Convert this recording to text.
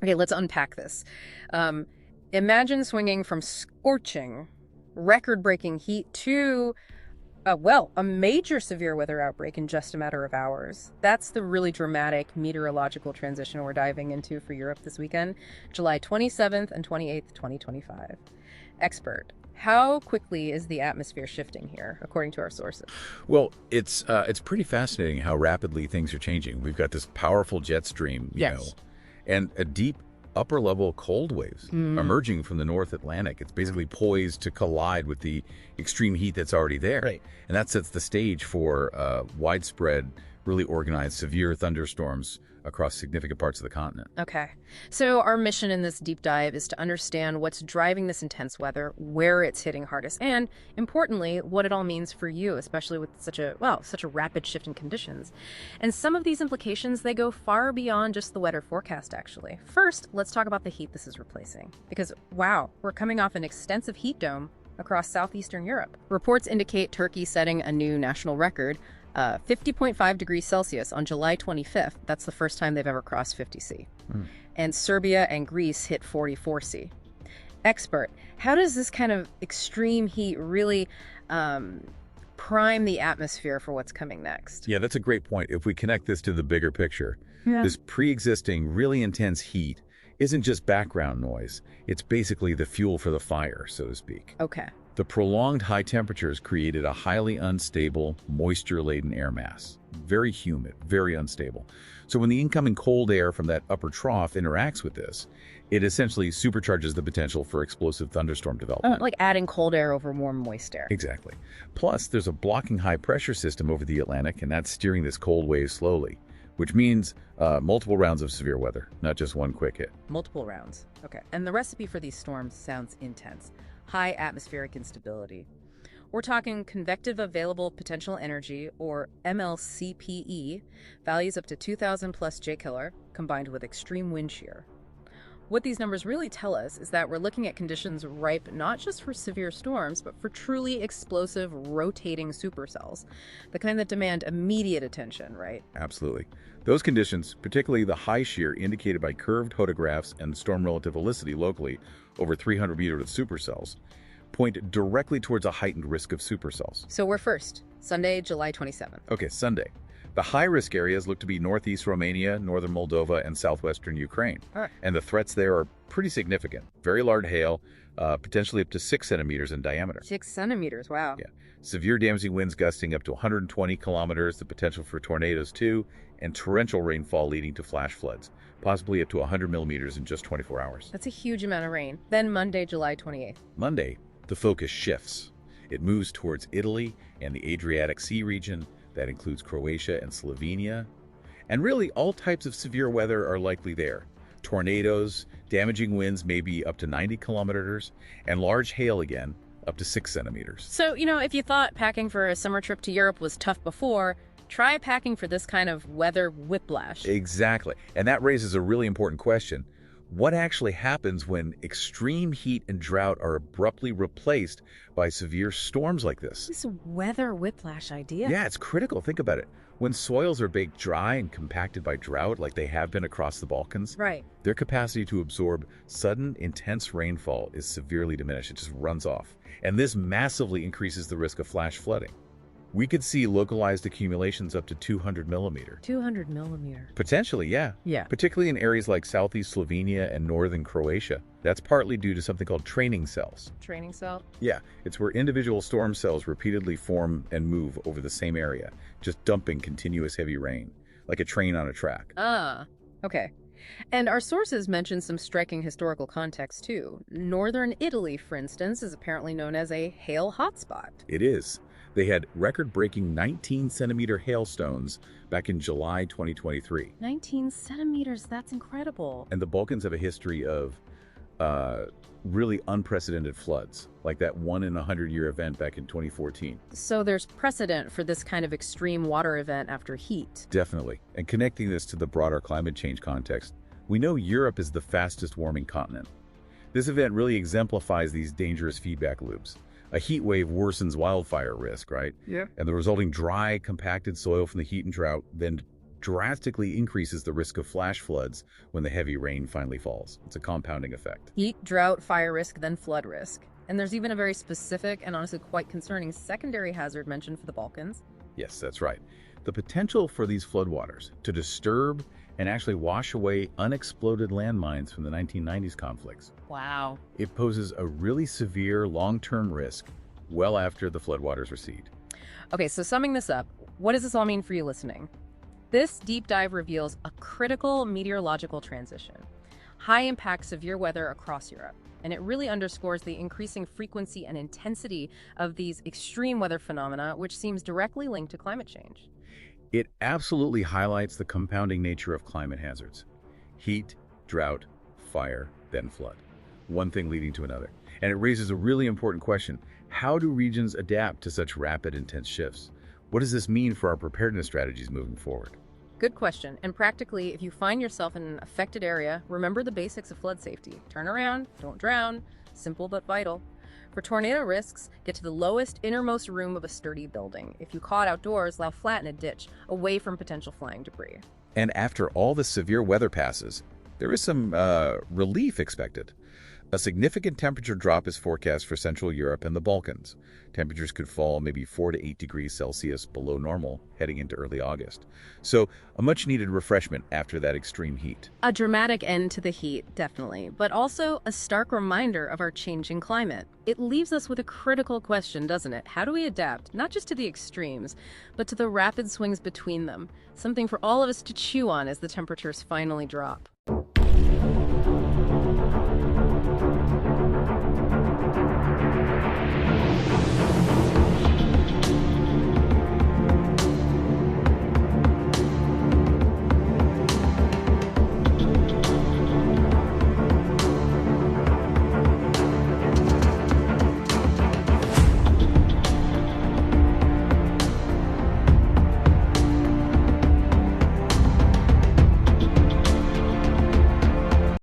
Okay, let's unpack this. Imagine swinging from scorching, record-breaking heat to a major severe weather outbreak in just a matter of hours. That's the really dramatic meteorological transition we're diving into for Europe this weekend, July 27th and 28th, 2025. Expert, how quickly is the atmosphere shifting here, according to our sources? Well, it's pretty fascinating how rapidly things are changing. We've got this powerful jet stream, you know, and a deep upper-level cold waves emerging from the North Atlantic. It's basically poised to collide with the extreme heat that's already there. Right. And that sets the stage for widespread, really organized, severe thunderstorms across significant parts of the continent. Okay. So our mission in this deep dive is to understand what's driving this intense weather, where it's hitting hardest, and importantly, what it all means for you, especially with such a rapid shift in conditions. And some of these implications, they go far beyond just the weather forecast, actually. First, let's talk about the heat this is replacing. Because, wow, we're coming off an extensive heat dome across southeastern Europe. Reports indicate Turkey setting a new national record, 50.5 degrees Celsius on July 25th. That's the first time they've ever crossed 50 C. And Serbia and Greece hit 44 C. Expert, how does this kind of extreme heat really prime the atmosphere for what's coming next? Yeah, that's a great point. If we connect this to the bigger picture, this pre-existing, really intense heat isn't just background noise. It's basically the fuel for the fire, so to speak. Okay. The prolonged high temperatures created a highly unstable, moisture-laden air mass. Very humid, very unstable. So when the incoming cold air from that upper trough interacts with this, it essentially supercharges the potential for explosive thunderstorm development. Like adding cold air over warm, moist air. Exactly. Plus, there's a blocking high-pressure system over the Atlantic, and that's steering this cold wave slowly, which means multiple rounds of severe weather, not just one quick hit. Multiple rounds. Okay. And the recipe for these storms sounds intense. High atmospheric instability. We're talking convective available potential energy, or MLCPE, values up to 2,000 plus J-killer, combined with extreme wind shear. What these numbers really tell us is that we're looking at conditions ripe not just for severe storms, but for truly explosive, rotating supercells, the kind that demand immediate attention, right? Absolutely. Those conditions, particularly the high shear indicated by curved photographs and storm relative helicity locally over 300 meters of supercells, point directly towards a heightened risk of supercells. So we're first, Sunday, July 27th. Okay, Sunday. The high-risk areas look to be northeast Romania, northern Moldova, and southwestern Ukraine. And the threats there are pretty significant. Very large hail, potentially up to 6 centimeters in diameter. 6 centimeters, wow. Yeah. Severe damaging winds gusting up to 120 kilometers, the potential for tornadoes too, and torrential rainfall leading to flash floods, possibly up to 100 millimeters in just 24 hours. That's a huge amount of rain. Then Monday, July 28th. Monday, the focus shifts. It moves towards Italy and the Adriatic Sea region. That includes Croatia and Slovenia. And really, all types of severe weather are likely there. Tornadoes, damaging winds maybe up to 90 kilometers, and large hail again, up to 6 centimeters. So, if you thought packing for a summer trip to Europe was tough before, try packing for this kind of weather whiplash. Exactly. And that raises a really important question. What actually happens when extreme heat and drought are abruptly replaced by severe storms like this? This weather whiplash idea. Yeah, it's critical. Think about it. When soils are baked dry and compacted by drought, like they have been across the Balkans, right, their capacity to absorb sudden, intense rainfall is severely diminished. It just runs off. And this massively increases the risk of flash flooding. We could see localized accumulations up to 200 millimeter. 200 millimeter. Potentially, yeah. Yeah. Particularly in areas like southeast Slovenia and northern Croatia. That's partly due to something called training cells. Training cell? Yeah, it's where individual storm cells repeatedly form and move over the same area, just dumping continuous heavy rain, like a train on a track. Ah, okay. And our sources mention some striking historical context, too. Northern Italy, for instance, is apparently known as a hail hotspot. It is. They had record-breaking 19-centimeter hailstones back in July 2023. 19 centimeters, that's incredible. And the Balkans have a history of really unprecedented floods, like that 1-in-100-year event back in 2014. So there's precedent for this kind of extreme water event after heat. Definitely. And connecting this to the broader climate change context, we know Europe is the fastest warming continent. This event really exemplifies these dangerous feedback loops. A heat wave worsens wildfire risk, right? Yeah. And the resulting dry, compacted soil from the heat and drought then drastically increases the risk of flash floods when the heavy rain finally falls. It's a compounding effect. Heat, drought, fire risk, then flood risk. And there's even a very specific and honestly quite concerning secondary hazard mentioned for the Balkans. Yes, that's right. The potential for these floodwaters to disturb and actually wash away unexploded landmines from the 1990s conflicts. Wow. It poses a really severe long-term risk well after the floodwaters recede. Okay, so summing this up, what does this all mean for you listening? This deep dive reveals a critical meteorological transition, high-impact severe weather across Europe, and it really underscores the increasing frequency and intensity of these extreme weather phenomena, which seems directly linked to climate change. It absolutely highlights the compounding nature of climate hazards. Heat, drought, fire, then flood. One thing leading to another. And it raises a really important question. How do regions adapt to such rapid, intense shifts? What does this mean for our preparedness strategies moving forward? Good question. And practically, if you find yourself in an affected area, remember the basics of flood safety. Turn around, don't drown. Simple but vital. For tornado risks, get to the lowest, innermost room of a sturdy building. If you caught outdoors, lie flat in a ditch, away from potential flying debris. And after all the severe weather passes, there is some relief expected. A significant temperature drop is forecast for Central Europe and the Balkans. Temperatures could fall maybe 4 to 8 degrees Celsius below normal heading into early August. So a much-needed refreshment after that extreme heat. A dramatic end to the heat, definitely, but also a stark reminder of our changing climate. It leaves us with a critical question, doesn't it? How do we adapt, not just to the extremes, but to the rapid swings between them? Something for all of us to chew on as the temperatures finally drop.